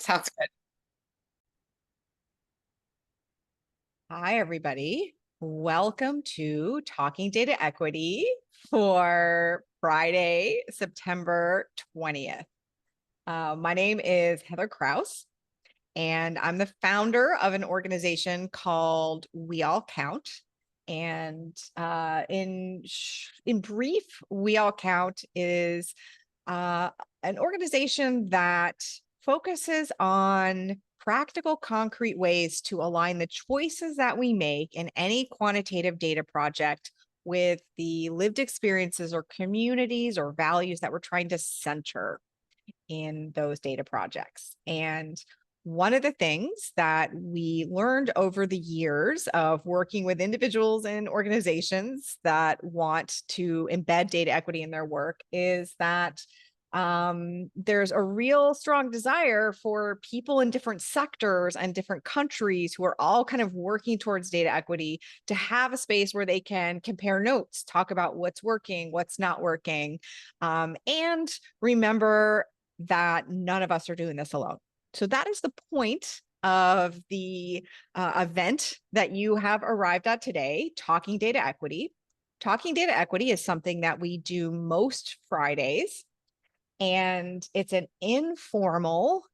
Sounds good. Hi, everybody. Welcome to Talking Data Equity for Friday, September 20th. My name is Heather Kraus, and I'm the founder of an organization called We All Count. And in brief, We All Count is an organization that focuses on practical, concrete ways to align the choices that we make in any quantitative data project with the lived experiences or communities or values that we're trying to center in those data projects. And one of the things that we learned over the years of working with individuals and organizations that want to embed data equity in their work is that there's a real strong desire for people in different sectors and different countries who are all kind of working towards data equity to have a space where they can compare notes, talk about what's working, what's not working, and remember that none of us are doing this alone. So that is the point of the event that you have arrived at today, Talking Data Equity. Talking Data Equity is something that we do most Fridays, and it's an informal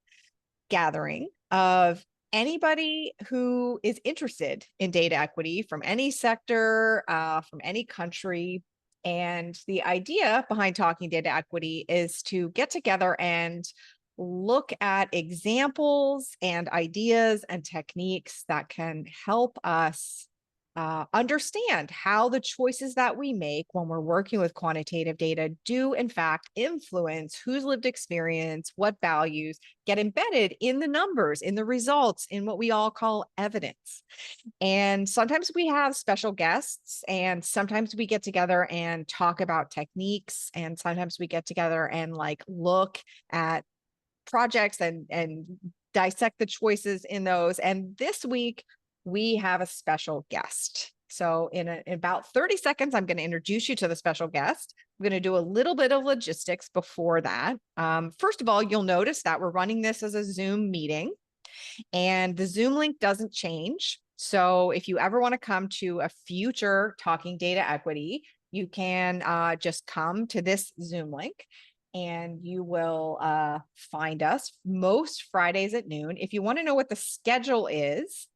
gathering of anybody who is interested in data equity from any sector, from any country. And the idea behind Talking Data Equity is to get together and look at examples and ideas and techniques that can help us understand how the choices that we make when we're working with quantitative data do in fact influence whose lived experience, what values get embedded in the numbers, in the results, in what we all call evidence. And sometimes we have special guests, and sometimes we get together and talk about techniques, and sometimes we get together and look at projects and dissect the choices in those. And this week we have a special guest. So in about 30 seconds, I'm going to introduce you to the special guest. I'm going to do a little bit of logistics before that. First of all, you'll notice that we're running this as a Zoom meeting, and the Zoom link doesn't change. So if you ever want to come to a future Talking Data Equity, you can just come to this Zoom link, and you will find us most Fridays at noon. If you want to know what the schedule is,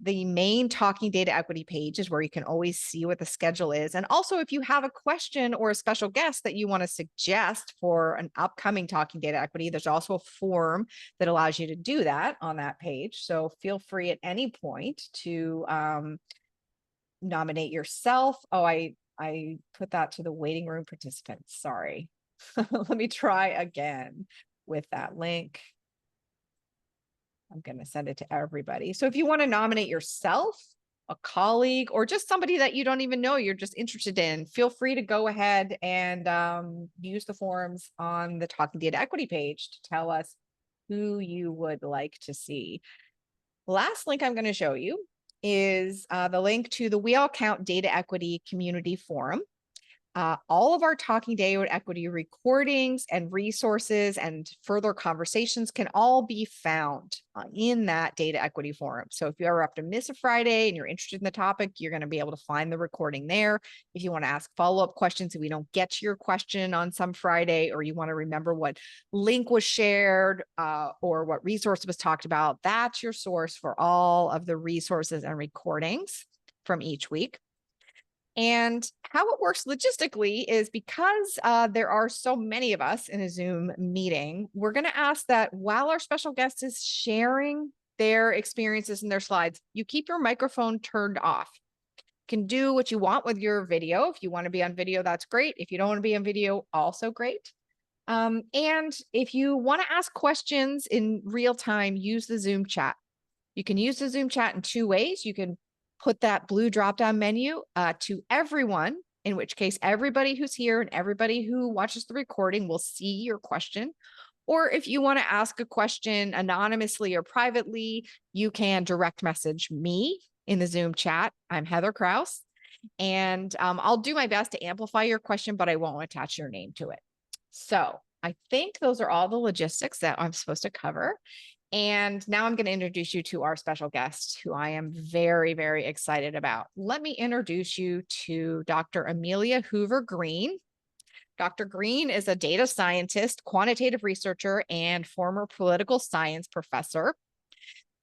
the main Talking Data Equity page is where you can always see what the schedule is. And also, if you have a question or a special guest that you want to suggest for an upcoming Talking Data Equity, there's also a form that allows you to do that on that page. So feel free at any point to nominate yourself. Oh, I put that to the waiting room participants. Sorry. Let me try again with that link. I'm going to send it to everybody. So if you want to nominate yourself, a colleague, or just somebody that you don't even know you're just interested in, feel free to go ahead and use the forms on the Talking Data Equity page to tell us who you would like to see. Last link I'm going to show you is the link to the We All Count Data Equity Community Forum. All of our Talking Data Equity recordings and resources and further conversations can all be found in that data equity forum. So if you ever have to miss a Friday and you're interested in the topic, you're going to be able to find the recording there. If you want to ask follow-up questions and we don't get to your question on some Friday, or you want to remember what link was shared or what resource was talked about, that's your source for all of the resources and recordings from each week. And how it works logistically is because there are so many of us in a Zoom meeting, we're going to ask that while our special guest is sharing their experiences and their slides, you keep your microphone turned off. You can do what you want with your video. If you want to be on video, that's great. If you don't want to be on video, also great. And if you want to ask questions in real time, use the Zoom chat. You can use the Zoom chat in two ways. You can put that blue drop-down menu to everyone, in which case everybody who's here and everybody who watches the recording will see your question. Or if you want to ask a question anonymously or privately, you can direct message me in the Zoom chat. I'm Heather Kraus, and I'll do my best to amplify your question, but I won't attach your name to it. So I think those are all the logistics that I'm supposed to cover. And now I'm going to introduce you to our special guest, who I am very, very excited about. Let me introduce you to Dr. Amelia Hoover Green. Dr. Green is a data scientist, quantitative researcher, and former political science professor.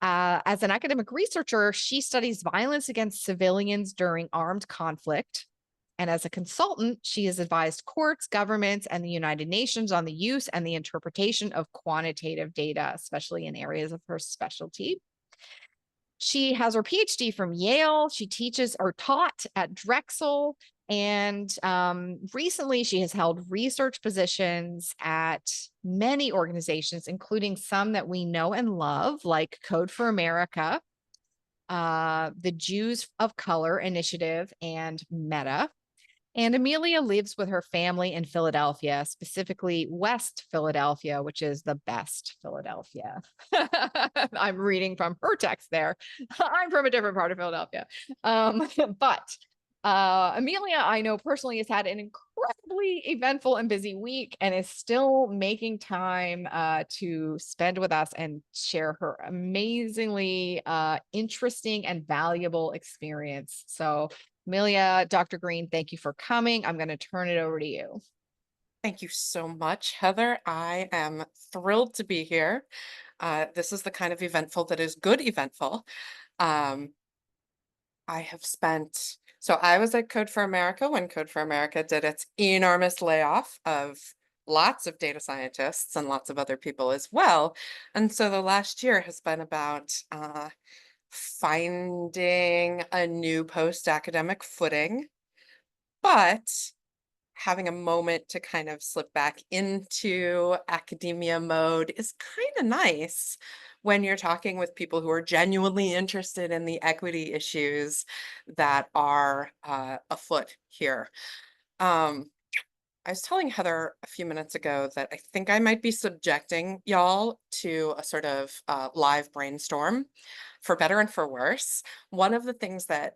As an academic researcher, she studies violence against civilians during armed conflict. And as a consultant, she has advised courts, governments, and the United Nations on the use and the interpretation of quantitative data, especially in areas of her specialty. She has her PhD from Yale. She teaches or taught at Drexel. And recently, she has held research positions at many organizations, including some that we know and love, like Code for America, the Jews of Color Initiative, and Meta. And Amelia lives with her family in Philadelphia, specifically West Philadelphia, which is the best Philadelphia. I'm reading from her text there. I'm from a different part of Philadelphia. But Amelia, I know personally, has had an incredibly eventful and busy week and is still making time to spend with us and share her amazingly interesting and valuable experience. So Amelia, Dr. Green, thank you for coming. I'm going to turn it over to you. Thank you so much, Heather. I am thrilled to be here. This is the kind of eventful that is good eventful. Um, I have spent, so I was at Code for America when Code for America did its enormous layoff of lots of data scientists and lots of other people as well. And so the last year has been about finding a new post-academic footing, but having a moment to kind of slip back into academia mode is kind of nice when you're talking with people who are genuinely interested in the equity issues that are afoot here. Um, I was telling Heather a few minutes ago that I think I might be subjecting y'all to a sort of live brainstorm, for better and for worse. One of the things that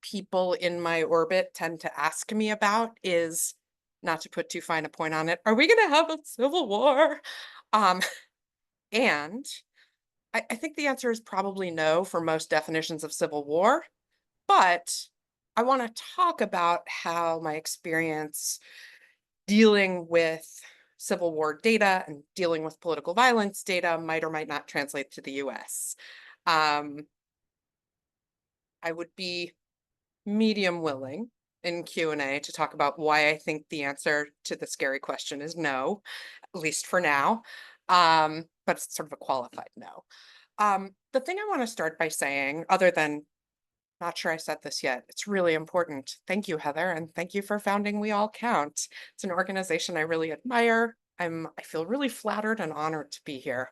people in my orbit tend to ask me about is, not to put too fine a point on it, are we going to have a civil war? Um, and I think the answer is probably no for most definitions of civil war, but I want to talk about how my experience dealing with Civil War data and dealing with political violence data might or might not translate to the US. Um, I would be medium willing in Q&A to talk about why I think the answer to the scary question is no, at least for now. But it's sort of a qualified no. The thing I want to start by saying, other than not sure I said this yet, it's really important. Thank you, Heather, and thank you for founding We All Count. It's an organization I really admire. I feel really flattered and honored to be here.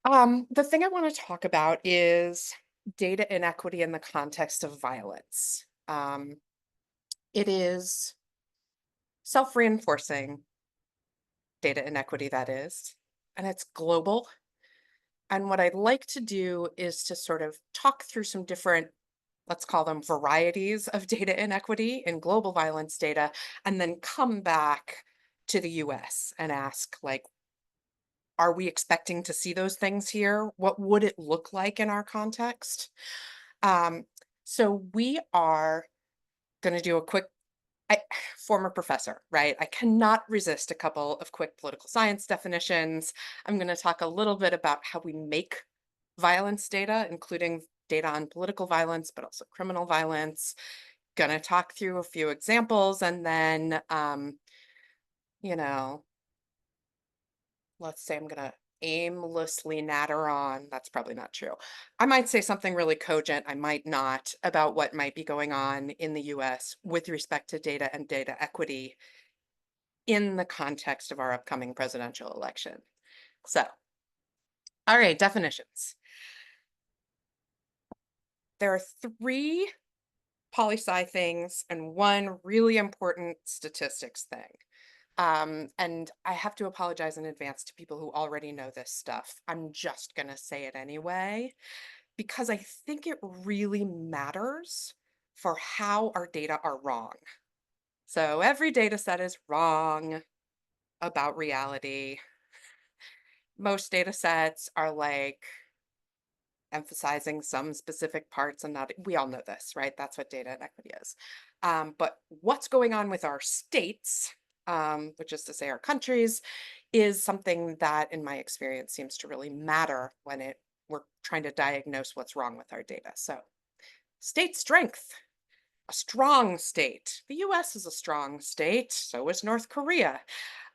The thing I want to talk about is data inequity in the context of violence. It is self-reinforcing data inequity, that is, and it's global. And what I'd like to do is to sort of talk through some different, let's call them varieties of data inequity in global violence data, and then come back to the US and ask, like, are we expecting to see those things here? What would it look like in our context? Um, so we are going to do a quick I, former professor, right? I cannot resist a couple of quick political science definitions. I'm going to talk a little bit about how we make violence data, including data on political violence, but also criminal violence. Going to talk through a few examples and then, you know, let's say I'm going to aimlessly natter on. That's probably not true. I might say something really cogent. I might not about what might be going on in the US with respect to data and data equity in the context of our upcoming presidential election. So, all right, definitions. There are three poli-sci things and one really important statistics thing. And I have to apologize in advance to people who already know this stuff. I'm just going to say it anyway, because I think it really matters for how our data are wrong. So every data set is wrong. about reality. Most data sets are like emphasizing some specific parts and not, we all know this, right? That's what data inequity is. But what's going on with our states, which is to say our countries, is something that, in my experience, seems to really matter when we're trying to diagnose what's wrong with our data. So, state strength, a strong state. The US is a strong state, so is North Korea.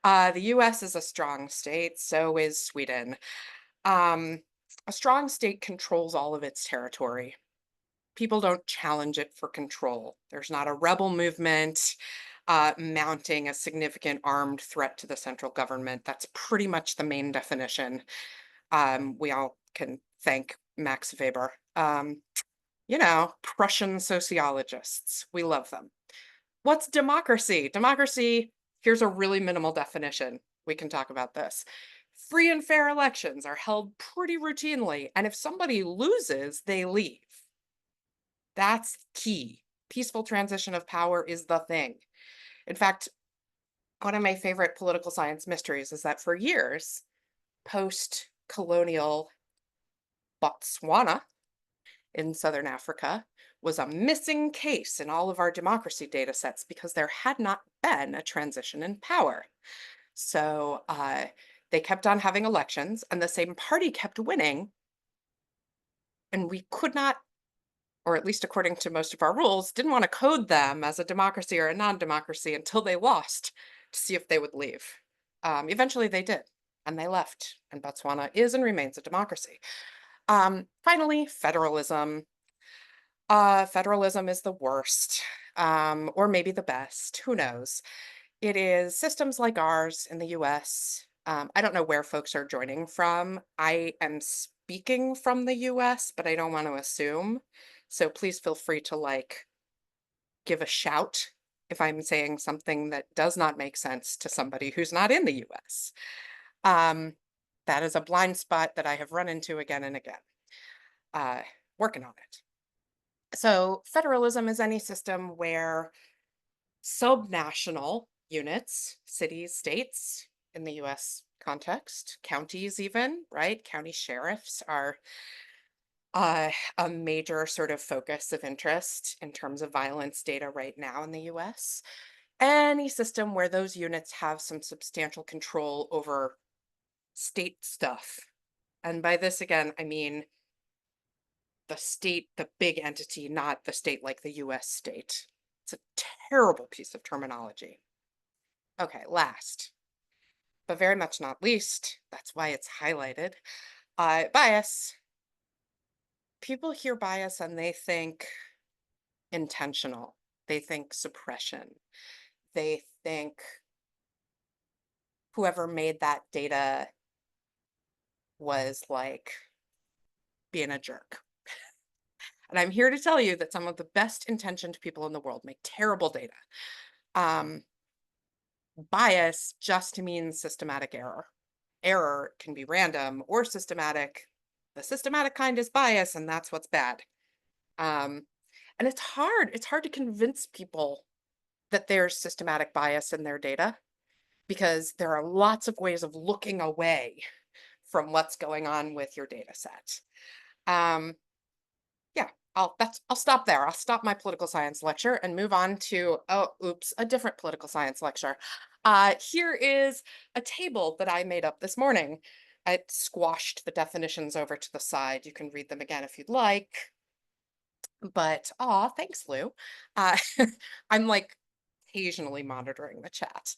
The US is a strong state, so is Sweden. Um, a strong state controls all of its territory. People don't challenge it for control. There's not a rebel movement mounting a significant armed threat to the central government. That's pretty much the main definition. We all can thank Max Weber. Prussian sociologists. We love them. What's democracy? Democracy, here's a really minimal definition. We can talk about this. Free and fair elections are held pretty routinely, and if somebody loses, they leave. That's key. Peaceful transition of power is the thing. In fact, one of my favorite political science mysteries is that for years, post colonial Botswana in Southern Africa was a missing case in all of our democracy data sets because there had not been a transition in power. So they kept on having elections, and the same party kept winning. And we could not, or at least according to most of our rules, didn't want to code them as a democracy or a non democracy until they lost to see if they would leave. Eventually, they did, and they left. And Botswana is and remains a democracy. Finally, federalism. Federalism is the worst, or maybe the best. Who knows? It is systems like ours in the US. I don't know where folks are joining from. I am speaking from the US, but I don't want to assume. So please feel free to give a shout if I'm saying something that does not make sense to somebody who's not in the US. Um, that is a blind spot that I have run into again and again. Uh, Working on it. So federalism is any system where subnational units, cities, states in the US context, counties even, right? County sheriffs are a major sort of focus of interest in terms of violence data right now in the US. Any system where those units have some substantial control over state stuff. And by this, again, I mean the state, the big entity, not the state like the US state. It's a terrible piece of terminology. Okay, last, but very much not least, that's why it's highlighted. Bias. People hear bias and they think intentional. They think suppression. They think whoever made that data was being a jerk. And I'm here to tell you that some of the best intentioned people in the world make terrible data. Um, Bias just means systematic error. Error can be random or systematic. The systematic kind is bias, and that's what's bad. Um, and it's hard. It's hard to convince people that there's systematic bias in their data because there are lots of ways of looking away from what's going on with your data set. Um, yeah, I'll stop there. I'll stop my political science lecture and move on to, oh, oops, a different political science lecture. Here is a table that I made up this morning. I squashed the definitions over to the side. You can read them again if you'd like. But thanks, Lou. Uh, I'm occasionally monitoring the chat.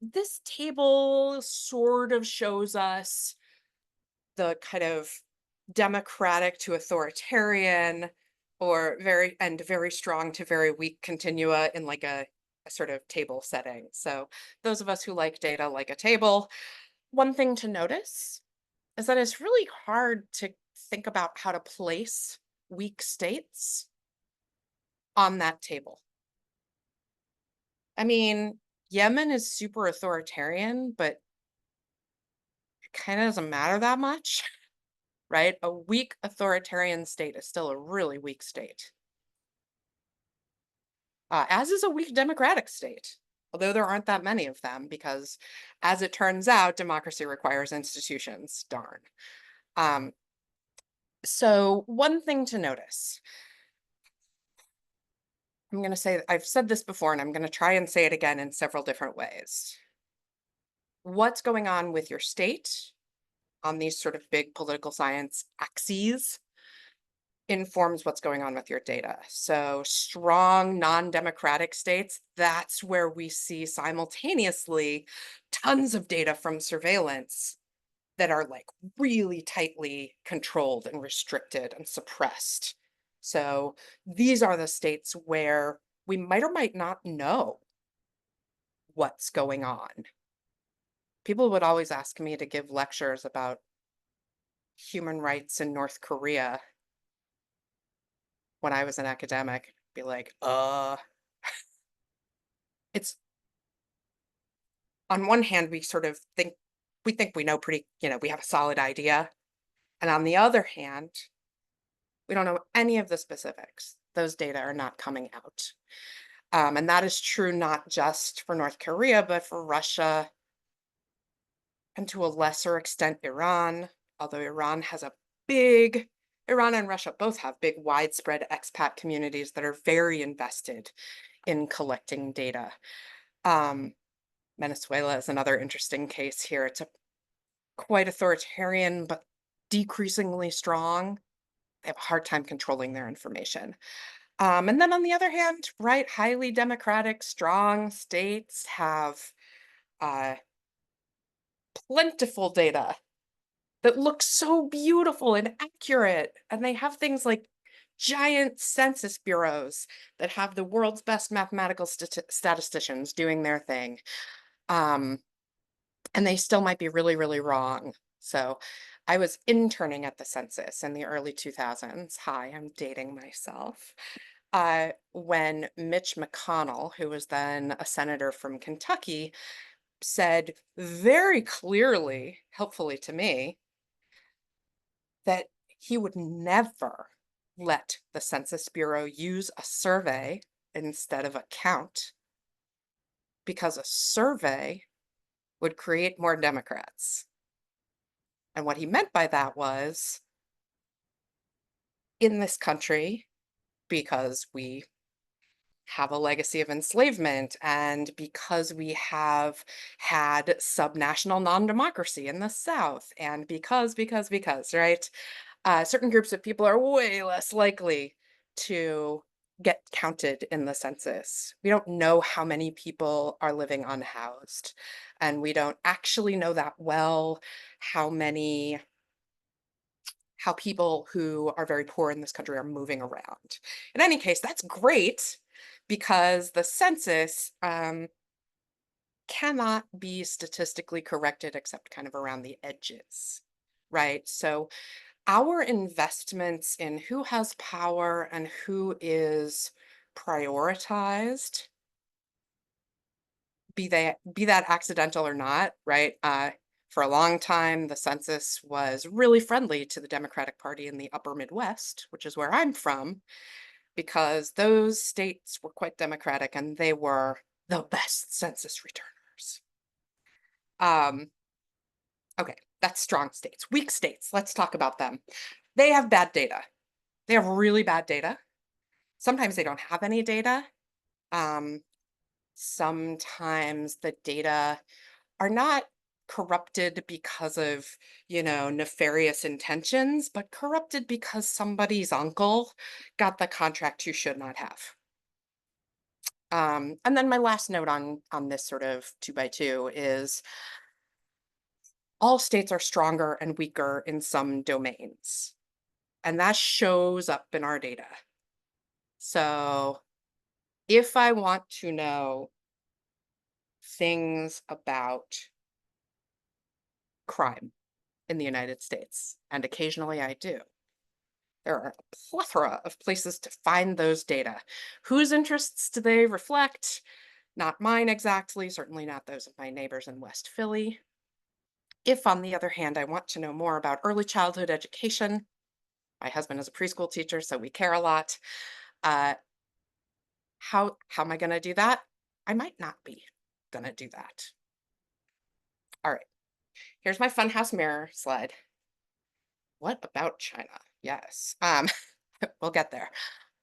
This table sort of shows us the kind of democratic to authoritarian or very strong to very weak continua in a sort of table setting. So those of us who like data like a table. One thing to notice is that it's really hard to think about how to place weak states on that table. I mean, Yemen is super authoritarian, but it kind of doesn't matter that much, right? A weak authoritarian state is still a really weak state, as is a weak democratic state. although there aren't that many of them because, as it turns out, democracy requires institutions. Darn. Um, so, one thing to notice, I'm going to say, I've said this before and I'm going to try and say it again in several different ways. What's going on with your state on these sort of big political science axes informs what's going on with your data. So, strong non-democratic states, that's where we see simultaneously tons of data from surveillance that are like really tightly controlled and restricted and suppressed. So, these are the states where we might or might not know what's going on. People would always ask me to give lectures about human rights in North Korea when I was an academic. Be like, it's on one hand, we sort of think we know pretty, we have a solid idea. And on the other hand, we don't know any of the specifics. Those data are not coming out. And that is true not just for North Korea, but for Russia and to a lesser extent, Iran, although big, Iran and Russia both have big widespread expat communities that are very invested in collecting data. Um, Venezuela is another interesting case here. It's a quite authoritarian, but decreasingly strong. They have a hard time controlling their information. And then on the other hand, right, highly democratic, strong states have uh, plentiful data that looks so beautiful and accurate. And they have things like giant census bureaus that have the world's best mathematical statisticians doing their thing. Um, and they still might be really, really wrong. So I was interning at the census in the early 2000s. Hi, I'm dating myself. When Mitch McConnell, who was then a senator from Kentucky, said very clearly, helpfully to me, that he would never let the Census Bureau use a survey instead of a count because a survey would create more Democrats. And what he meant by that was in this country, because we have a legacy of enslavement and because we have had subnational non-democracy in the South, and because, right? Certain groups of people are way less likely to get counted in the census. We don't know how many people are living unhoused, and we don't actually know that well how many how people who are very poor in this country are moving around. In any case, that's great because the census cannot be statistically corrected except kind of around the edges, right? So our investments in who has power and who is prioritized, be that accidental or not, right? For a long time, the census was really friendly to the Democratic Party in the upper Midwest, which is where I'm from, because those states were quite Democratic and they were the best census returners. Um, okay, that's strong states. Weak states, let's talk about them. They have bad data. They have really bad data. Sometimes they don't have any data. Um, Sometimes the data are not corrupted because of, nefarious intentions, but corrupted because somebody's uncle got the contract who should not have. And then my last note on this sort of two by two is all states are stronger and weaker in some domains, and that shows up in our data. So if I want to know things about crime in the United States, and occasionally I do, there are a plethora of places to find those data. Whose interests do they reflect? Not mine exactly, certainly not those of my neighbors in West Philly. If, on the other hand, I want to know more about early childhood education, my husband is a preschool teacher, so we care a lot. Uh, how am I going to do that? I might not be. gonna do that. All right, here's my funhouse mirror slide. What about China? Yes. We'll get there.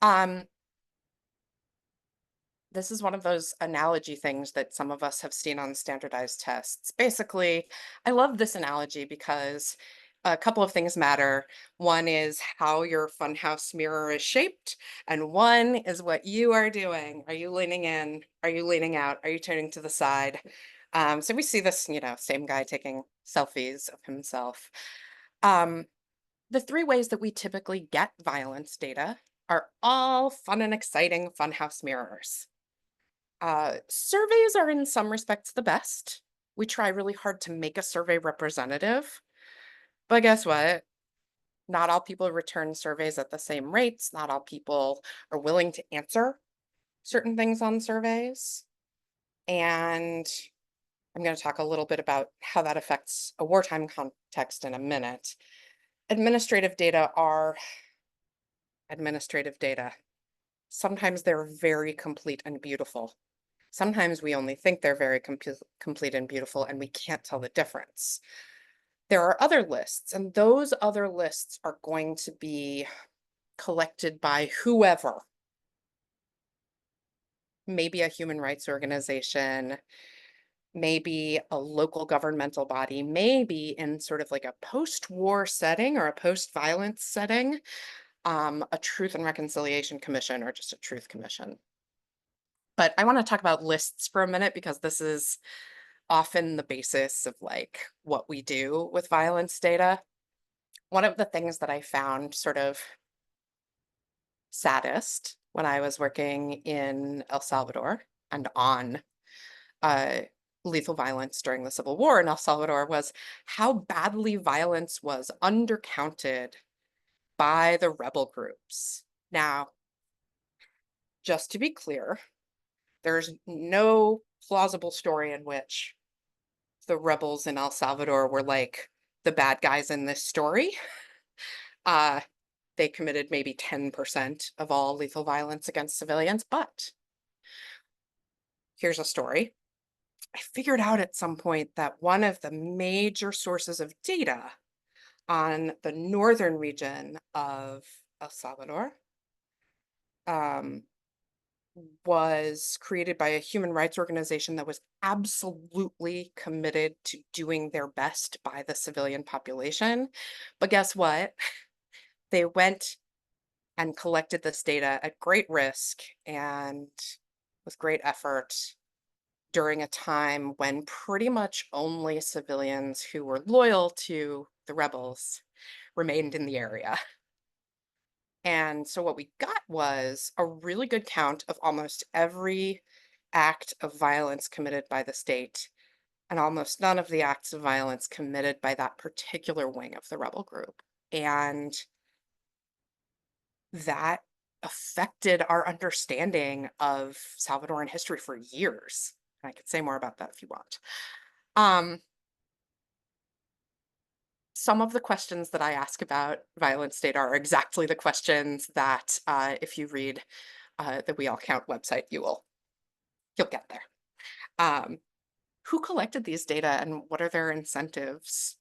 Um, this is one of those analogy things that some of us have seen on standardized tests. Basically, I love this analogy because a couple of things matter. One is how your funhouse mirror is shaped, and one is what you are doing. Are you leaning in? Are you leaning out? Are you turning to the side? So we see this, same guy taking selfies of himself. Um, the three ways that we typically get violence data are all fun and exciting funhouse mirrors. Surveys are in some respects the best. We try really hard to make a survey representative, but guess what? Not all people return surveys at the same rates. Not all people are willing to answer certain things on surveys. And I'm going to talk a little bit about how that affects a wartime context in a minute. Administrative data are administrative data. Sometimes they're very complete and beautiful. Sometimes we only think they're very complete and beautiful, and we can't tell the difference. There are other lists, and those other lists are going to be collected by whoever, maybe a human rights organization, maybe a local governmental body, maybe in sort of like a post-war setting or a post-violence setting, a Truth and Reconciliation Commission or just a Truth Commission. But I want to talk about lists for a minute because this is often the basis of like what we do with violence data. One of the things that I found sort of saddest when I was working in El Salvador and on uh, lethal violence during the Civil War in El Salvador was how badly violence was undercounted by the rebel groups. Now, just to be clear, there's no plausible story in which the rebels in El Salvador were like the bad guys in this story. Uh, they committed maybe 10% of all lethal violence against civilians, but here's a story. I figured out at some point that one of the major sources of data on the northern region of El Salvador um, was created by a human rights organization that was absolutely committed to doing their best by the civilian population. But guess what? They went and collected this data at great risk and with great effort during a time when pretty much only civilians who were loyal to the rebels remained in the area. And so what we got was a really good count of almost every act of violence committed by the state and almost none of the acts of violence committed by that particular wing of the rebel group. And that affected our understanding of Salvadoran history for years. And I could say more about that if you want. Um, some of the questions that I ask about violence data are exactly the questions that if you read the We All Count website, you'll get there. Um, who collected these data and what are their incentives?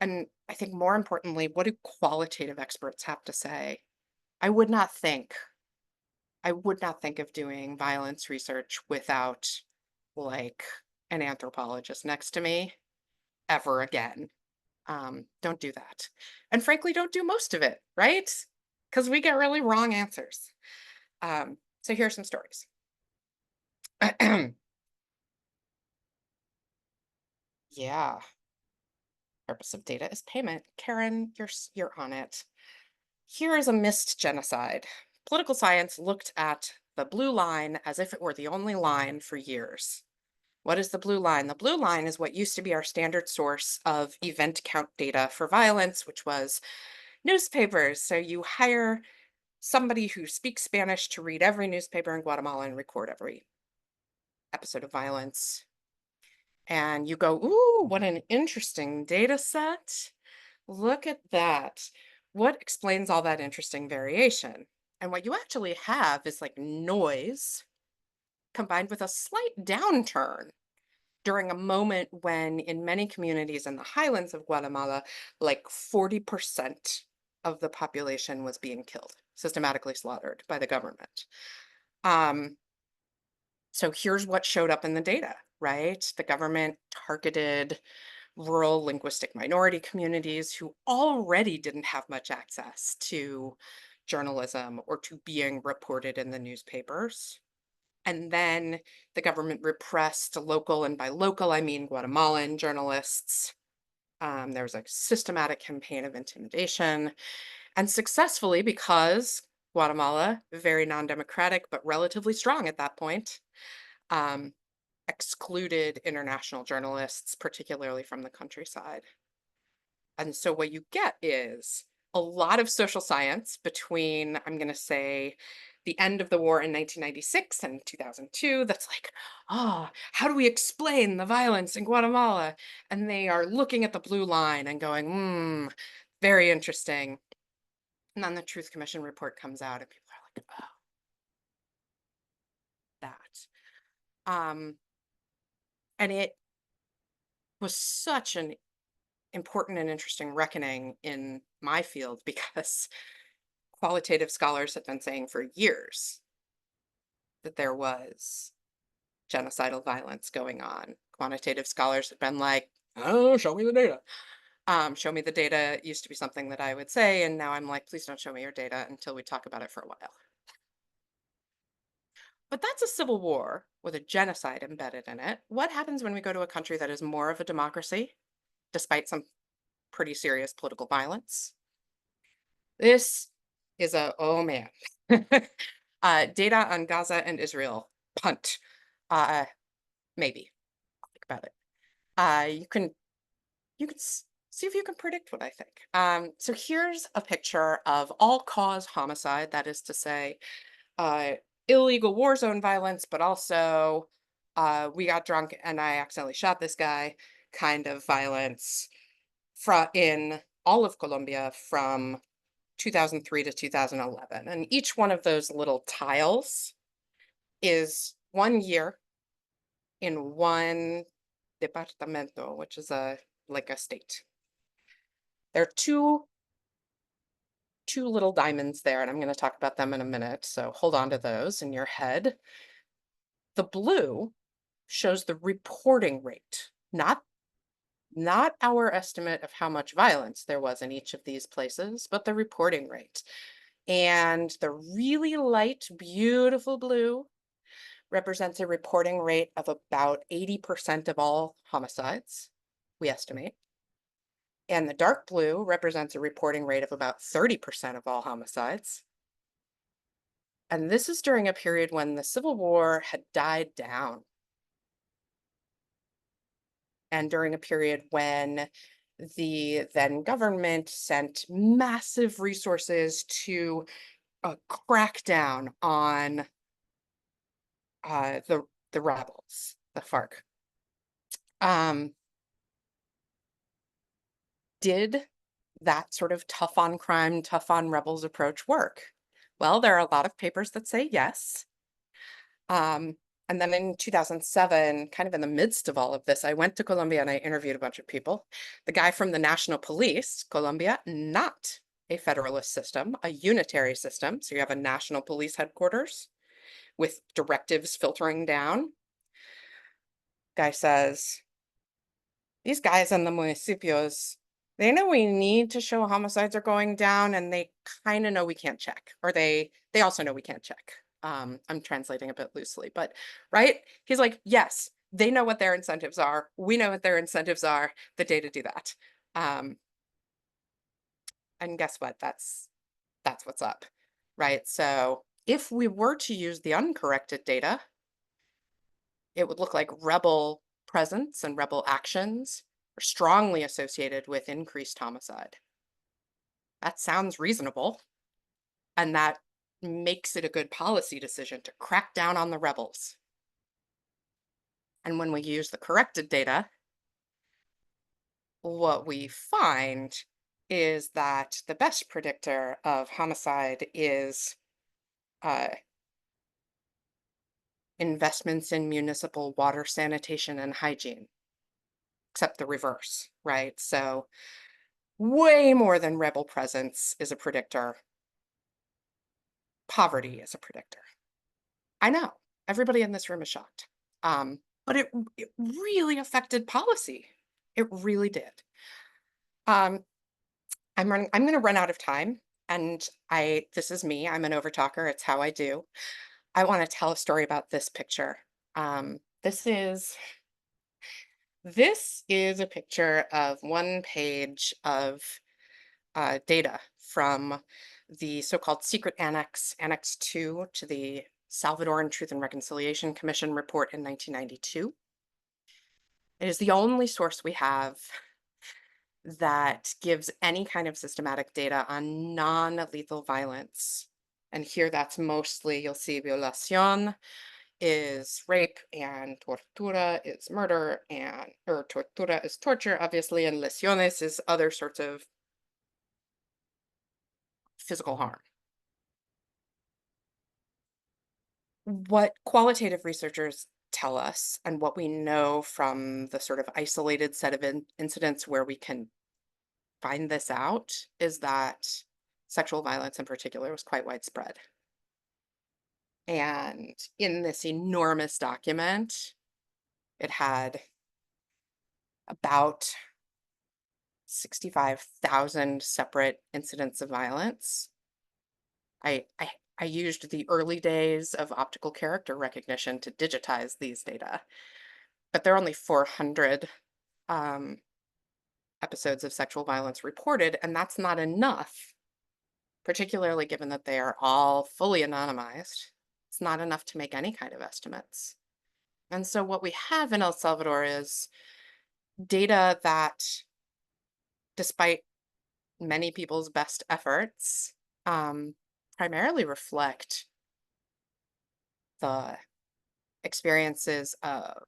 And I think more importantly, what do qualitative experts have to say? I would not think I would not think of doing violence research without like an anthropologist next to me ever again. Don't do that. And frankly, don't do most of it, right? Because we get really wrong answers. So here's some stories. Yeah, purpose of data is payment. Karen, you're on it. Here is a missed genocide. Political science looked at the blue line as if it were the only line for years. What is the blue line? The blue line is what used to be our standard source of event count data for violence, which was newspapers. So you hire somebody who speaks Spanish to read every newspaper in Guatemala and record every episode of violence. And you go, ooh, what an interesting data set. Look at that. What explains all that interesting variation? And what you actually have is like noise combined with a slight downturn during a moment when, in many communities in the highlands of Guatemala, like 40% of the population was being killed, systematically slaughtered by the government. Um, so here's what showed up in the data, right? The government targeted rural linguistic minority communities who already didn't have much access to journalism or to being reported in the newspapers. And then the government repressed local, and by local, I mean Guatemalan journalists. There was a systematic campaign of intimidation, and successfully, because Guatemala, very non democratic, but relatively strong at that point, um, excluded international journalists, particularly from the countryside. And so what you get is a lot of social science between, I'm going to say, the end of the war in 1996 and 2002. That's like, oh, how do we explain the violence in Guatemala? And they are looking at the blue line and going, very interesting. And then the Truth Commission report comes out, and people are like, oh, that. Um, and it was such an important and interesting reckoning in my field because qualitative scholars have been saying for years that there was genocidal violence going on. Quantitative scholars have been like, oh, show me the data. Show me the data used to be something that I would say, and now I'm like, please don't show me your data until we talk about it for a while. But that's a civil war with a genocide embedded in it. What happens when we go to a country that is more of a democracy, despite some pretty serious political violence? This is a, oh man. Data on Gaza and Israel, punt. Uh, maybe. Think about it. You can see if you can predict what I think. So here's a picture of all cause homicide, that is to say, uh, illegal war zone violence, but also we got drunk and I accidentally shot this guy kind of violence in all of Colombia from 2003 to 2011. And each one of those little tiles is 1 year in one departamento, which is a like a state. There are two little diamonds there, and I'm going to talk about them in a minute. So hold on to those in your head. The blue shows the reporting rate, not our estimate of how much violence there was in each of these places, but the reporting rate. And the really light, beautiful blue represents a reporting rate of about 80% of all homicides, we estimate. And the dark blue represents a reporting rate of about 30% of all homicides. And this is during a period when the Civil War had died down, and during a period when the then government sent massive resources to crack down on the rebels, the FARC. Um, did that sort of tough on crime, tough on rebels approach work? Well, there are a lot of papers that say yes. And then in 2007, kind of in the midst of all of this, I went to Colombia and I interviewed a bunch of people. The guy from the National Police, Colombia, not a federalist system, a unitary system. So you have a national police headquarters with directives filtering down. Guy says, these guys in the municipios, they know we need to show homicides are going down, and they kind of know we can't check, or they also know we can't check. I'm translating a bit loosely, but right? He's like, yes, they know what their incentives are. We know what their incentives are. The data do that. Um, and guess what? That's what's up, right? So if we were to use the uncorrected data, it would look like rebel presence and rebel actions are strongly associated with increased homicide. That sounds reasonable, and that makes it a good policy decision to crack down on the rebels. And when we use the corrected data, what we find is that the best predictor of homicide is investments in municipal water sanitation and hygiene, except the reverse, right? So way more than rebel presence is a predictor. Poverty is a predictor. I know everybody in this room is shocked. But it really affected policy. It really did. Um, I'm going to run out of time, and this is me. I'm an overtalker. It's how I do. I want to tell a story about this picture. Um, this is this is a picture of one page of data from the so-called secret annex, Annex 2 to the Salvadoran Truth and Reconciliation Commission report in 1992. It is the only source we have that gives any kind of systematic data on non-lethal violence. And here that's mostly, you'll see violación is rape and tortura is murder or tortura is torture, obviously, and lesiones is other sorts of physical harm. What qualitative researchers tell us and what we know from the sort of isolated set of incidents where we can find this out is that sexual violence in particular was quite widespread. And in this enormous document, it had about 65,000 separate incidents of violence. I used the early days of optical character recognition to digitize these data, but there are only 400 um, episodes of sexual violence reported, and that's not enough, particularly given that they are all fully anonymized. It's not enough to make any kind of estimates. And so what we have in El Salvador is data that, despite many people's best efforts, um, primarily reflect the experiences of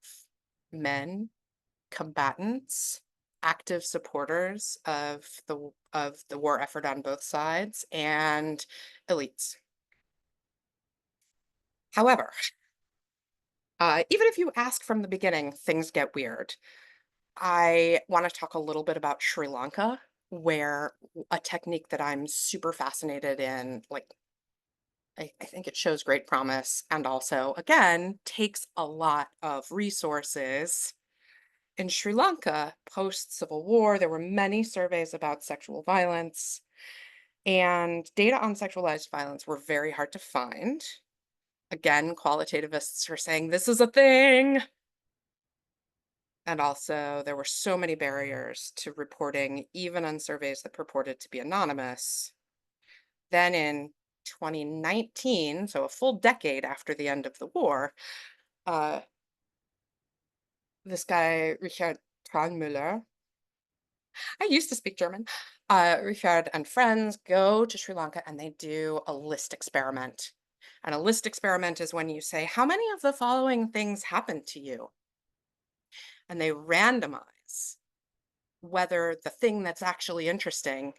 men, combatants, active supporters of the war effort on both sides, and elites. However, even if you ask from the beginning, things get weird. I want to talk a little bit about Sri Lanka, where a technique that I'm super fascinated in, like I think it shows great promise and also, again, takes a lot of resources. In Sri Lanka, post Civil War, there were many surveys about sexual violence, and data on sexualized violence were very hard to find. Again, qualitativists are saying this is a thing. And also, there were so many barriers to reporting, even on surveys that purported to be anonymous. Then in 2019, so a full decade after the end of the war, uh, this guy, Richard Tranmüller, I used to speak German, Richard and friends go to Sri Lanka and they do a list experiment. And a list experiment is when you say, how many of the following things happened to you? And they randomize whether the thing that's actually interesting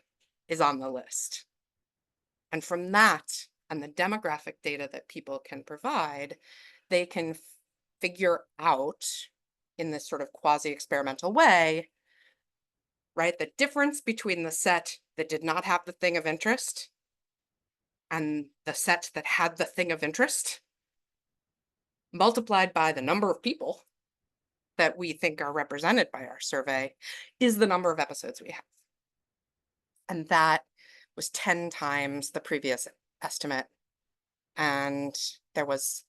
is on the list. And from that and the demographic data that people can provide, they can figure out in this sort of quasi-experimental way, right, the difference between the set that did not have the thing of interest and the set that had the thing of interest, multiplied by the number of people that we think are represented by our survey, is the number of episodes we have. And that was 10 times the previous estimate. And there was,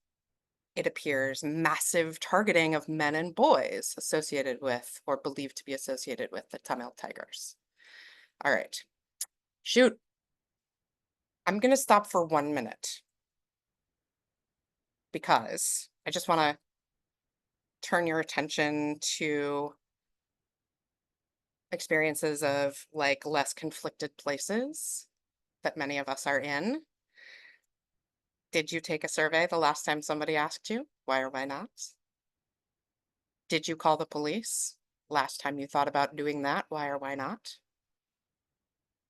it appears, massive targeting of men and boys associated with or believed to be associated with the Tamil Tigers. All right. Shoot. I'm going to stop for 1 minute because I just want to turn your attention to experiences of like less conflicted places that many of us are in. Did you take a survey the last time somebody asked you? Why or why not? Did you call the police last time you thought about doing that? Why or why not?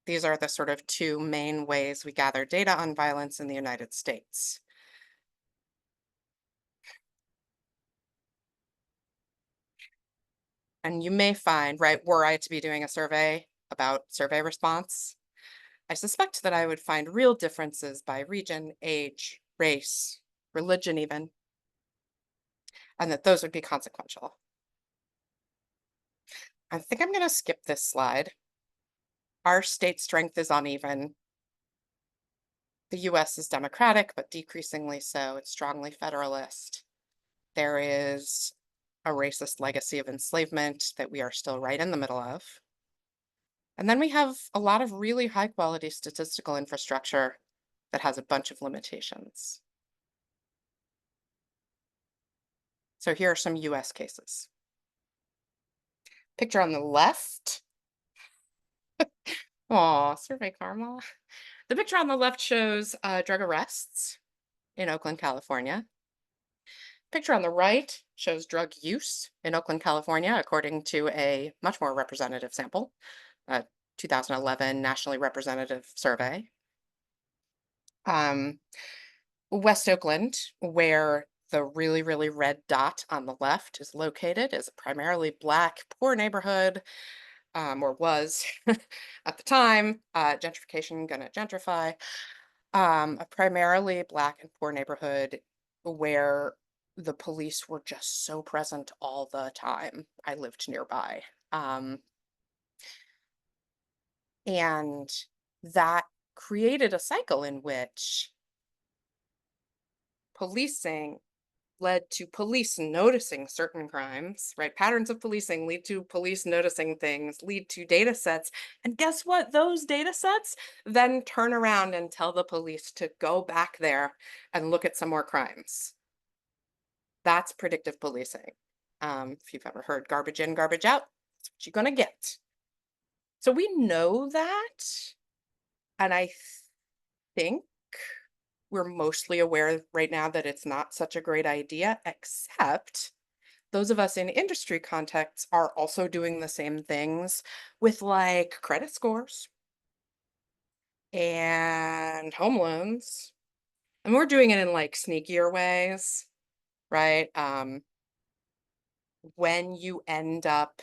These are the sort of two main ways we gather data on violence in the United States. And you may find, right, were I to be doing a survey about survey response, I suspect that I would find real differences by region, age, race, religion, even, and that those would be consequential. I think I'm going to skip this slide. Our state strength is uneven. The US is democratic, but decreasingly so. It's strongly federalist. There is a racist legacy of enslavement that we are still right in the middle of. And then we have a lot of really high quality statistical infrastructure that has a bunch of limitations. So here are some US cases. Picture on the left. Aw, Survey Karma. The picture on the left shows drug arrests in Oakland, California. Picture on the right shows drug use in Oakland, California, according to a much more representative sample, a 2011 nationally representative survey. Um, West Oakland, where the really, really red dot on the left is located, is a primarily Black, poor neighborhood, or was at the time. Gentrification gonna gentrify. A primarily Black and poor neighborhood where the police were just so present all the time. I lived nearby. Um, and that created a cycle in which policing led to police noticing certain crimes, right? Patterns of policing lead to police noticing things, lead to data sets. And guess what? Those data sets then turn around and tell the police to go back there and look at some more crimes. That's predictive policing. If you've ever heard garbage in, garbage out, that's what you're going to get. So we know that. And I think we're mostly aware right now that it's not such a great idea, except those of us in industry contexts are also doing the same things with like credit scores and home loans. And we're doing it in like sneakier ways, right? When you end up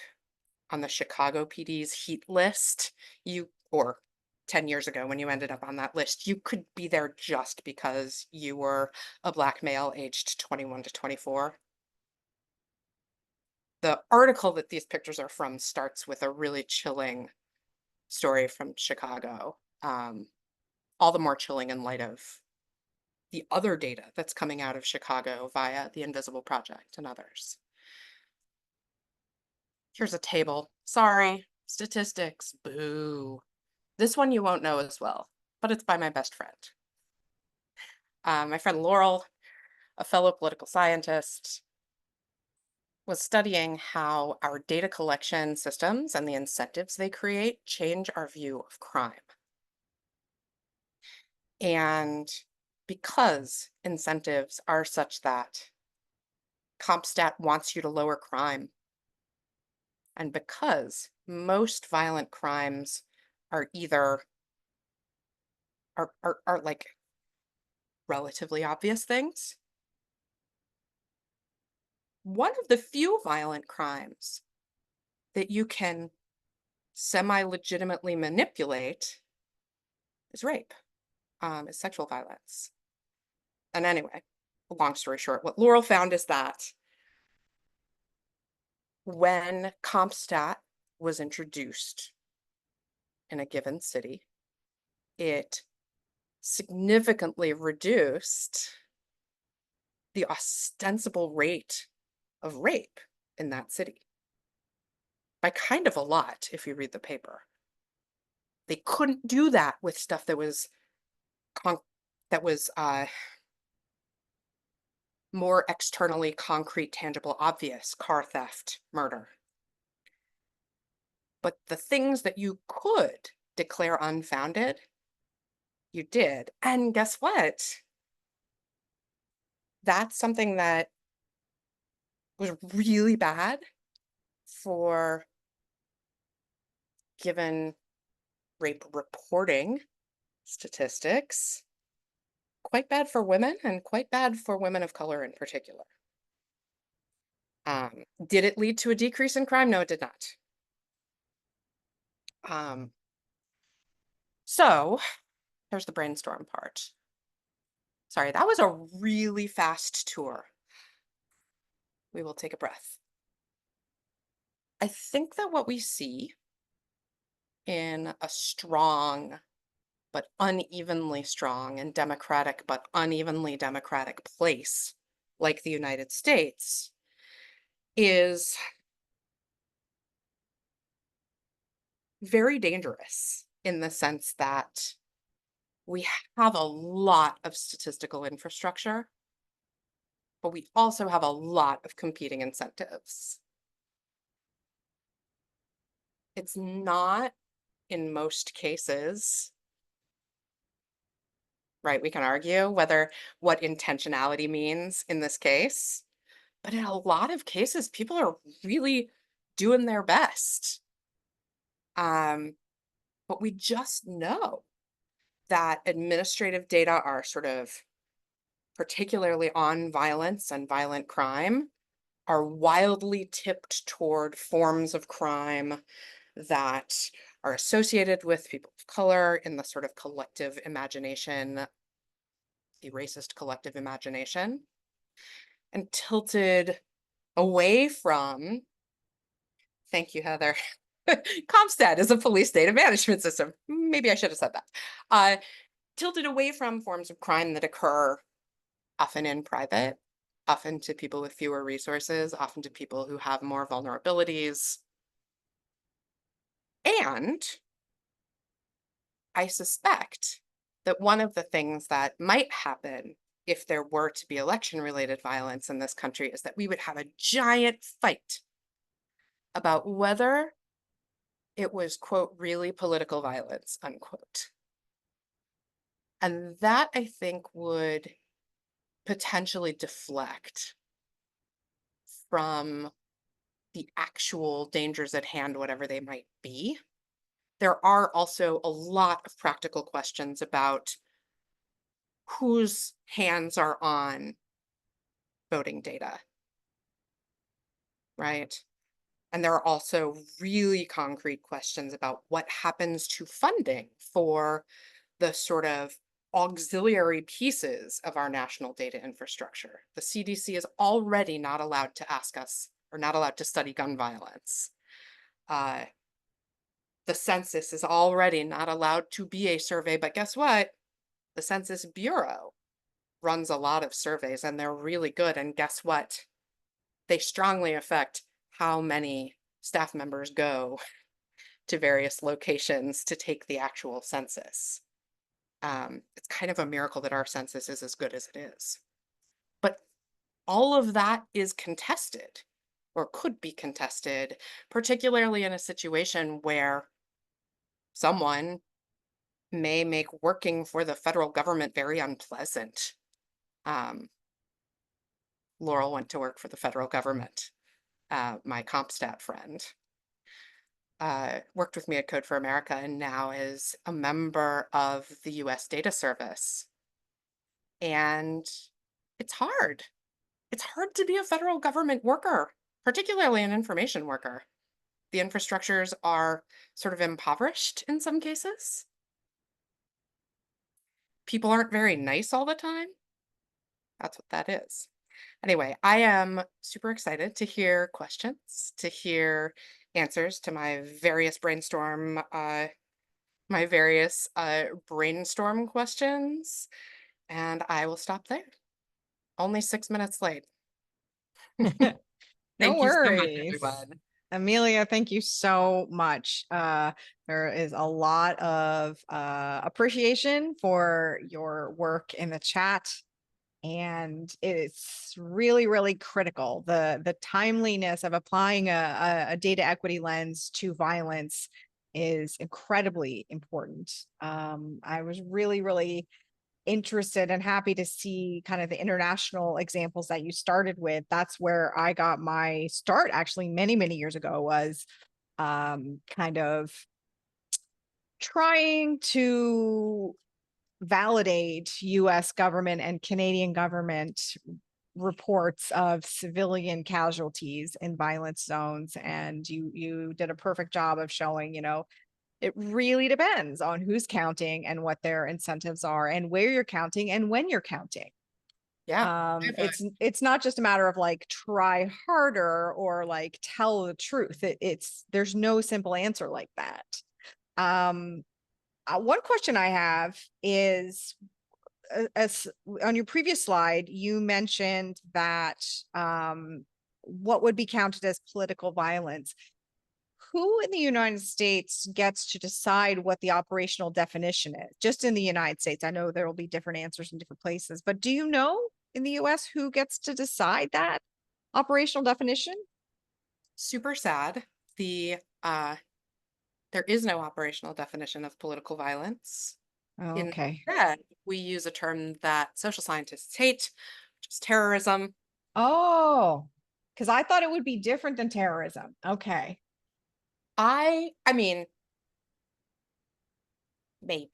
on the Chicago PD's heat list, or 10 years ago when you ended up on that list, you could be there just because you were a Black male aged 21 to 24. The article that these pictures are from starts with a really chilling story from Chicago. All the more chilling in light of the other data that's coming out of Chicago via the Invisible Project and others. Here's a table. Sorry, statistics. Boo. This one you won't know as well, but it's by my best friend. My friend Laurel, a fellow political scientist, was studying how our data collection systems and the incentives they create change our view of crime. And because incentives are such that CompStat wants you to lower crime, and because most violent crimes are either are like relatively obvious things, one of the few violent crimes that you can semi-legitimately manipulate is rape, is sexual violence. And anyway, long story short, what Laurel found is that when CompStat was introduced in a given city, it significantly reduced the ostensible rate of rape in that city by kind of a lot if you read the paper. They couldn't do that with stuff that was that was more externally concrete, tangible, obvious, car theft, murder. But the things that you could declare unfounded, you did. And guess what? That's something that was really bad for given rape reporting statistics, quite bad for women and quite bad for women of color in particular. Did it lead to a decrease in crime? No, it did not. Um, so there's the brainstorm part. Sorry, that was a really fast tour. We will take a breath. I think that what we see in a strong but unevenly strong and democratic but unevenly democratic place like the United States is very dangerous in the sense that we have a lot of statistical infrastructure, but we also have a lot of competing incentives. It's not in most cases, right? We can argue whether what intentionality means in this case, but in a lot of cases, people are really doing their best. Um, but we just know that administrative data are sort of, particularly on violence and violent crime, are wildly tipped toward forms of crime that are associated with people of color in the sort of collective imagination, the racist collective imagination, and tilted away from, thank you, Heather. CompStat is a police data management system. Maybe I should have said that. Tilted away from forms of crime that occur often in private, often to people with fewer resources, often to people who have more vulnerabilities. And I suspect that one of the things that might happen if there were to be election related violence in this country is that we would have a giant fight about whether it was, quote, really political violence, unquote. And that I think would potentially deflect from the actual dangers at hand, whatever they might be. There are also a lot of practical questions about whose hands are on voting data, right? And there are also really concrete questions about what happens to funding for the sort of auxiliary pieces of our national data infrastructure. The CDC is already not allowed to ask us or not allowed to study gun violence. Uh, the census is already not allowed to be a survey, but guess what? The Census Bureau runs a lot of surveys and they're really good. And guess what? They strongly affect how many staff members go to various locations to take the actual census. It's kind of a miracle that our census is as good as it is. But all of that is contested or could be contested, particularly in a situation where someone may make working for the federal government very unpleasant. Um, Laurel went to work for the federal government, my CompStat friend. Worked with me at Code for America and now is a member of the US Data Service. And it's hard. It's hard to be a federal government worker, particularly an information worker. The infrastructures are sort of impoverished in some cases. People aren't very nice all the time. That's what that is. Anyway, I am super excited to hear questions, to hear answers to my various brainstorm questions, and I will stop there. Only 6 minutes late. No Thank you so much, worries. everyone. Amelia, thank you so much. There is a lot of appreciation for your work in the chat, and it's really, really critical. The timeliness of applying a data equity lens to violence is incredibly important. I was really, really interested and happy to see kind of the international examples that you started with. That's where I got my start actually many, many years ago, was kind of trying to validate US government and Canadian government reports of civilian casualties in violent zones, and you did a perfect job of showing, it really depends on who's counting and what their incentives are and where you're counting and when you're counting. Yeah. It's not just a matter of like try harder or like tell the truth. It's there's no simple answer like that. Um, one question I have is, as on your previous slide, you mentioned that what would be counted as political violence. Who in the United States gets to decide what the operational definition is? Just in the United States. I know there will be different answers in different places, but do you know in the US who gets to decide that operational definition? Super sad. There is no operational definition of political violence. Okay. Instead, we use a term that social scientists hate, which is terrorism. Oh, because I thought it would be different than terrorism. Okay. I mean, maybe,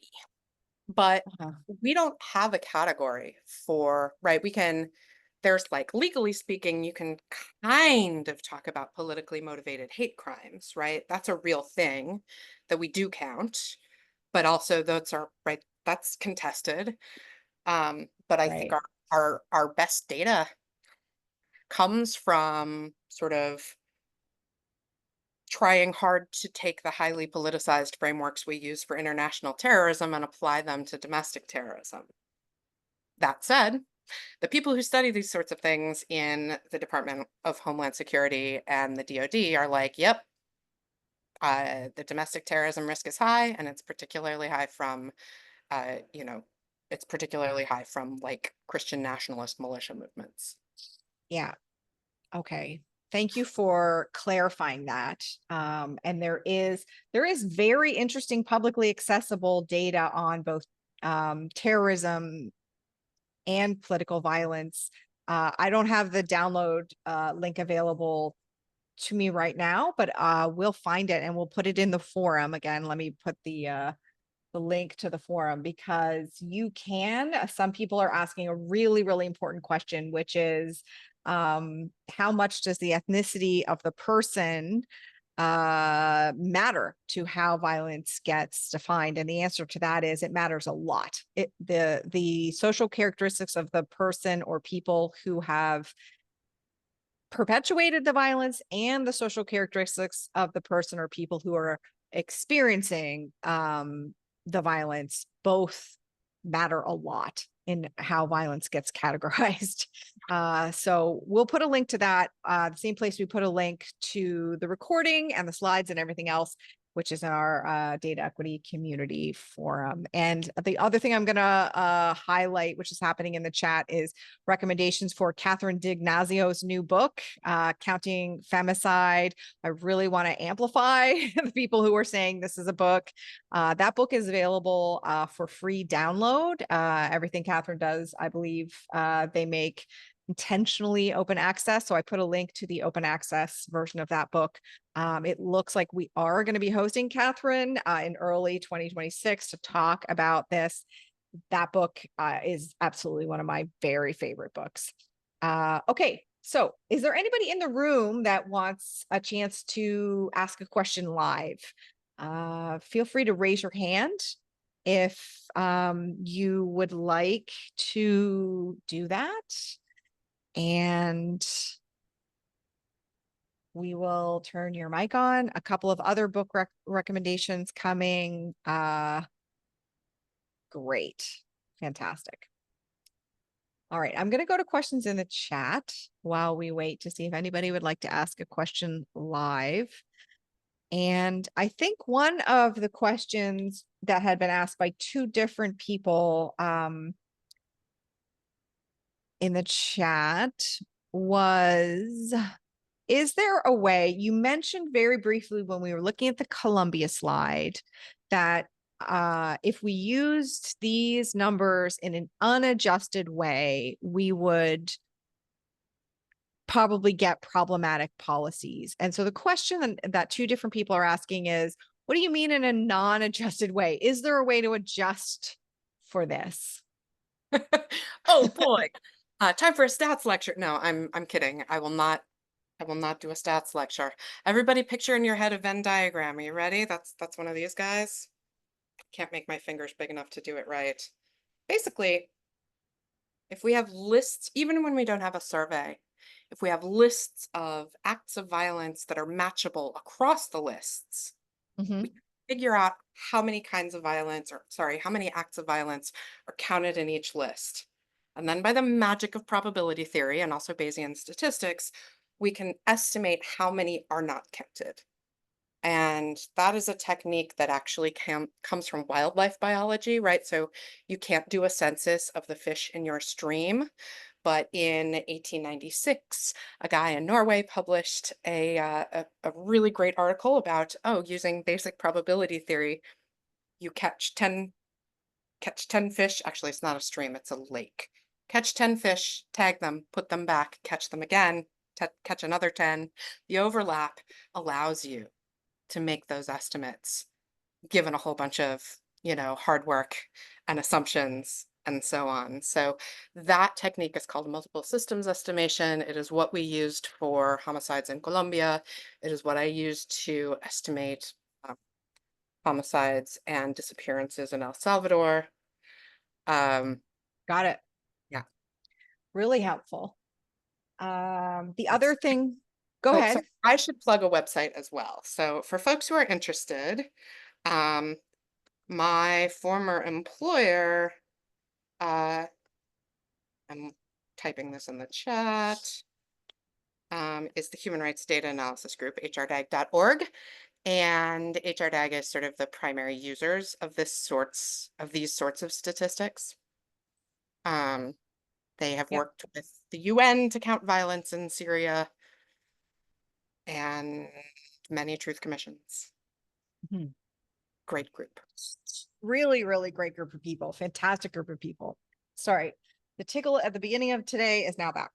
but Uh-huh. we don't have a category for, right? There's like legally speaking, you can kind of talk about politically motivated hate crimes, right? That's a real thing that we do count, but also those are, right, that's contested. But I think Right. our best data comes from sort of trying hard to take the highly politicized frameworks we use for international terrorism and apply them to domestic terrorism. That said, the people who study these sorts of things in the Department of Homeland Security and the DoD are like, yep, the domestic terrorism risk is high, and it's particularly high from, uh, you know, it's particularly high from like Christian nationalist militia movements. Yeah. Okay. Thank you for clarifying that. And there is very interesting publicly accessible data on both terrorism and political violence. I don't have the download link available to me right now, but we'll find it and we'll put it in the forum. Again, let me put the link to the forum, because some people are asking a really, really important question, which is how much does the ethnicity of the person matter to how violence gets defined? And the answer to that is it matters a lot. The social characteristics of the person or people who have perpetuated the violence and the social characteristics of the person or people who are experiencing the violence both matter a lot in how violence gets categorized. So we'll put a link to that, the same place we put a link to the recording and the slides and everything else, which is in our data equity community forum. And the other thing I'm going to highlight, which is happening in the chat, is recommendations for Catherine D'Ignazio's new book, Counting Femicide. I really want to amplify the people who are saying this is a book. That book is available for free download. Everything Catherine does, I believe, they make intentionally open access. So I put a link to the open access version of that book. It looks like we are going to be hosting Catherine in early 2026 to talk about this. That book is absolutely one of my very favorite books. Okay, so is there anybody in the room that wants a chance to ask a question live? Feel free to raise your hand if you would like to do that. And we will turn your mic on. A couple of other book recommendations coming. Great. Fantastic. All right, I'm going to go to questions in the chat while we wait to see if anybody would like to ask a question live. And I think one of the questions that had been asked by two different people in the chat was, is there a way, you mentioned very briefly when we were looking at the Columbia slide, that if we used these numbers in an unadjusted way, we would probably get problematic policies. And so the question that two different people are asking is, what do you mean in a non-adjusted way? Is there a way to adjust for this? Oh boy. Time for a stats lecture. No, I'm kidding. I will not do a stats lecture. Everybody picture in your head a Venn diagram. Are you ready? That's one of these guys. Can't make my fingers big enough to do it right. Basically, if we have lists, even when we don't have a survey, if we have lists of acts of violence that are matchable across the lists, we Mhm. can figure out how many kinds of violence, or sorry, how many acts of violence are counted in each list. And then by the magic of probability theory and also Bayesian statistics, we can estimate how many are not counted. And that is a technique that actually comes from wildlife biology, right? So you can't do a census of the fish in your stream. But in 1896, a guy in Norway published a really great article about, oh, using basic probability theory, you catch 10 fish. Actually, it's not a stream, it's a lake. Catch 10 fish, tag them, put them back, catch them again, catch another 10. The overlap allows you to make those estimates, given a whole bunch of, hard work and assumptions and so on. So that technique is called multiple systems estimation. It is what we used for homicides in Colombia. It is what I used to estimate um, homicides and disappearances in El Salvador. Um, Got it. yeah, Really helpful. The yes. other thing, go Oh, so ahead. I should plug a website as well. So for folks who are interested, um, my former employer, uh, I'm typing this in the chat, is the Human Rights Data Analysis Group, hrdag.org. And HRDAG is sort of the primary users of these sorts of statistics. Um, they have Yep. worked with the UN to count violence in Syria and many truth commissions. Mhm. Great group. Really, really great group of people. Fantastic group of people. Sorry. The tickle at the beginning of today is now back.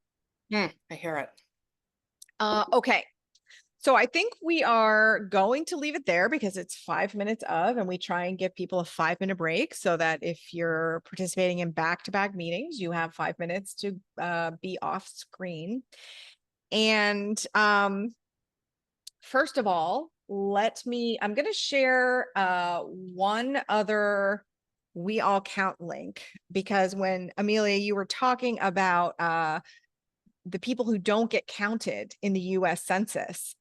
I hear it. Okay. So I think we are going to leave it there because it's 5 minutes of, and we try and give people a 5 minute break so that if you're participating in back-to-back meetings, you have 5 minutes to be off screen. And first of all, I'm going to share one other We All Count link, because when Amelia, you were talking about the people who don't get counted in the US Census,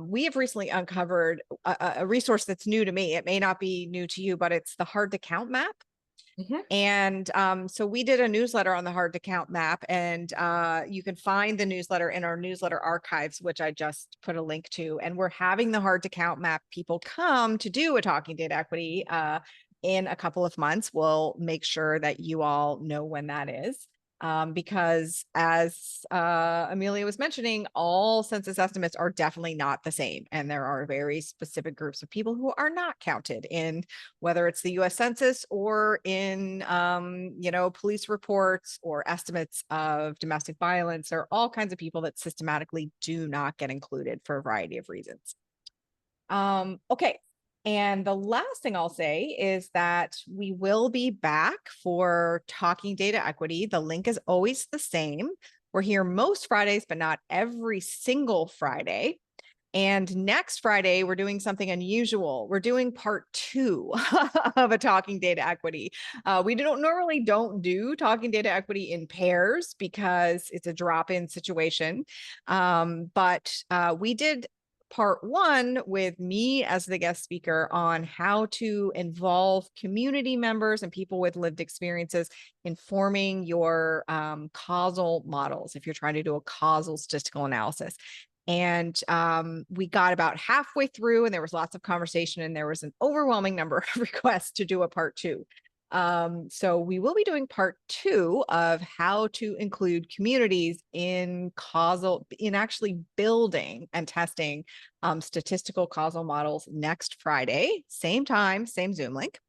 we have recently uncovered a resource that's new to me. It may not be new to you, but it's the Hard to Count map. Mhm. And so we did a newsletter on the Hard to Count map, and you can find the newsletter in our newsletter archives, which I just put a link to. And we're having the Hard to Count map people come to do a Talking Data Equity in a couple of months. We'll make sure that you all know when that is. Because as Amelia was mentioning, all census estimates are definitely not the same. And there are very specific groups of people who are not counted in, whether it's the US Census or in, police reports or estimates of domestic violence. There are all kinds of people that systematically do not get included for a variety of reasons. Okay. And the last thing I'll say is that we will be back for Talking Data Equity. The link is always the same. We're here most Fridays, but not every single Friday. And next Friday, we're doing something unusual. We're doing part 2 of a Talking Data Equity. We don't do Talking Data Equity in pairs because it's a drop-in situation. But we did part 1 with me as the guest speaker on how to involve community members and people with lived experiences in forming your causal models if you're trying to do a causal statistical analysis. And we got about halfway through, and there was lots of conversation, and there was an overwhelming number of requests to do a part 2. So we will be doing part 2 of how to include communities in actually building and testing statistical causal models next Friday, same time, same Zoom link.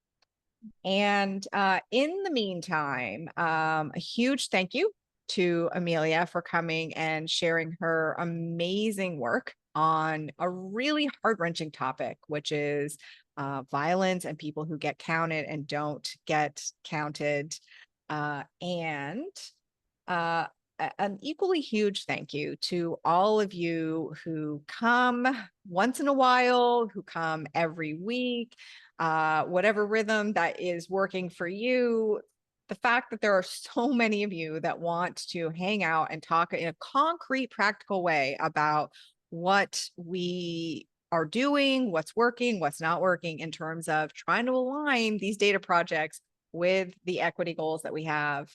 And in the meantime, a huge thank you to Amelia for coming and sharing her amazing work on a really heart-wrenching topic, which is violence and people who get counted and don't get counted. And an equally huge thank you to all of you who come once in a while, who come every week, whatever rhythm that is working for you. The fact that there are so many of you that want to hang out and talk in a concrete, practical way about what we are doing, what's working, what's not working in terms of trying to align these data projects with the equity goals that we have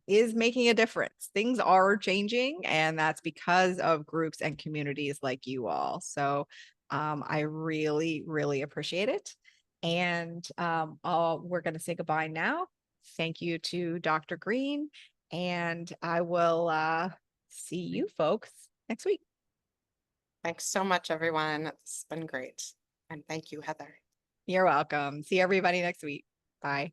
is making a difference. Things are changing, and that's because of groups and communities like you all. So I really, really appreciate it. And we're going to say goodbye now. Thank you to Dr. Green, and I will see you folks next week. Thanks so much, everyone. It's been great. And thank you, Heather. You're welcome. See everybody next week. Bye.